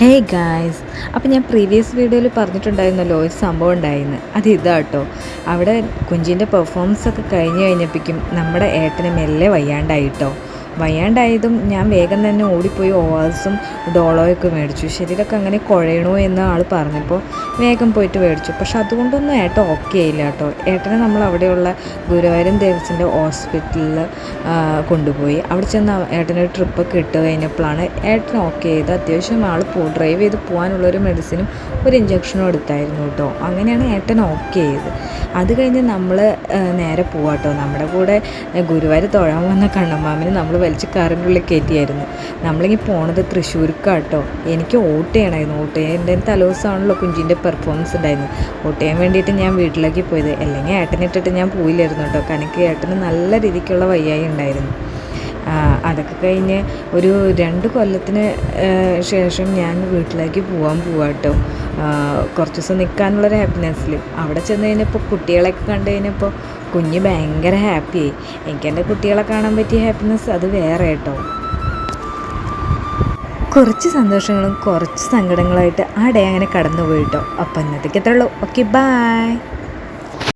Hey guys, അപ്പോൾ ഞാൻ previous വീഡിയോയിൽ പറഞ്ഞിട്ടുണ്ടായിരുന്നല്ലോ ഒരു സംഭവം ഉണ്ടായിരുന്നു. അത് ഇതാട്ടോ. അവിടെ കുഞ്ചിൻ്റെ പെർഫോമൻസ് ഒക്കെ കഴിഞ്ഞ് കഴിഞ്ഞപ്പോഴേക്കും നമ്മുടെ ഏട്ടന് മെല്ലെ വയ്യാണ്ടായിട്ടോ. വയ്യാണ്ടായതും ഞാൻ വേഗം തന്നെ ഓടിപ്പോയി ഓവാസും ഡോളോയൊക്കെ മേടിച്ചു. ശരീരമൊക്കെ അങ്ങനെ കുഴയണോ എന്ന് ആൾ പറഞ്ഞപ്പോൾ വേഗം പോയിട്ട് മേടിച്ചു. പക്ഷെ അതുകൊണ്ടൊന്നും ഏട്ടൻ ഓക്കെ ആയില്ല കേട്ടോ. ഏട്ടനെ നമ്മൾ അവിടെയുള്ള ഗുരുവായൂരൻ ദേവസിൻ്റെ ഹോസ്പിറ്റലിൽ കൊണ്ടുപോയി. അവിടെ ചെന്ന് ഏട്ടനൊരു ട്രിപ്പൊക്കെ ഇട്ട് കഴിഞ്ഞപ്പോഴാണ് ഏട്ടൻ ഓക്കെ ചെയ്ത് അത്യാവശ്യം ആൾ ഡ്രൈവ് ചെയ്ത് പോകാനുള്ളൊരു മെഡിസിനും ഒരു ഇഞ്ചക്ഷനും എടുത്തായിരുന്നു കേട്ടോ. അങ്ങനെയാണ് ഏട്ടൻ ഓക്കെ ചെയ്ത്. അത് കഴിഞ്ഞ് നമ്മൾ നേരെ പോവാട്ടോ. നമ്മുടെ കൂടെ ഗുരുവായൂർ തൊഴാൻ വന്ന കണ്ണമ്മാമിന് നമ്മൾ വലിച്ച് കാറിൻ്റെ ഉള്ളിൽ കയറ്റിയായിരുന്നു. നമ്മളിങ്ങനെ പോണത് തൃശ്ശൂർക്കാട്ടോ. എനിക്ക് വോട്ട് ചെയ്യണമായിരുന്നു. വോട്ട് ചെയ്യാൻ എൻ്റെ തലേദിവസമാണല്ലോ കുഞ്ചിൻ്റെ പെർഫോമൻസ് ഉണ്ടായിരുന്നു. വോട്ട് ചെയ്യാൻ വേണ്ടിയിട്ട് ഞാൻ വീട്ടിലേക്ക് പോയത്. അല്ലെങ്കിൽ ഏട്ടനിട്ടിട്ട് ഞാൻ പോയില്ലായിരുന്നു കേട്ടോ. കണക്ക് ഏട്ടന് നല്ല രീതിക്കുള്ള വയ്യായി ഉണ്ടായിരുന്നു. അതൊക്കെ കഴിഞ്ഞ് ഒരു 2 കൊല്ലത്തിന് ശേഷം ഞാൻ വീട്ടിലേക്ക് പോവാട്ടോ. കുറച്ച് ദിവസം നിൽക്കാനുള്ളൊരു ഹാപ്പിനെസ്സിൽ അവിടെ ചെന്ന് കഴിഞ്ഞപ്പോൾ കുട്ടികളെയൊക്കെ കണ്ടു കഴിഞ്ഞപ്പോൾ കുഞ്ഞ് ഭയങ്കര ഹാപ്പിയായി. എനിക്കെൻ്റെ കുട്ടികളെ കാണാൻ പറ്റിയ ഹാപ്പിനെസ് അത് വേറെ കേട്ടോ. കുറച്ച് സന്തോഷങ്ങളും കുറച്ച് സങ്കടങ്ങളായിട്ട് ആ ഡേ അങ്ങനെ കടന്നു പോയിട്ടോ. അപ്പോൾ ഇന്നത്തേക്ക് എത്ര ഉള്ളൂ. Okay, by.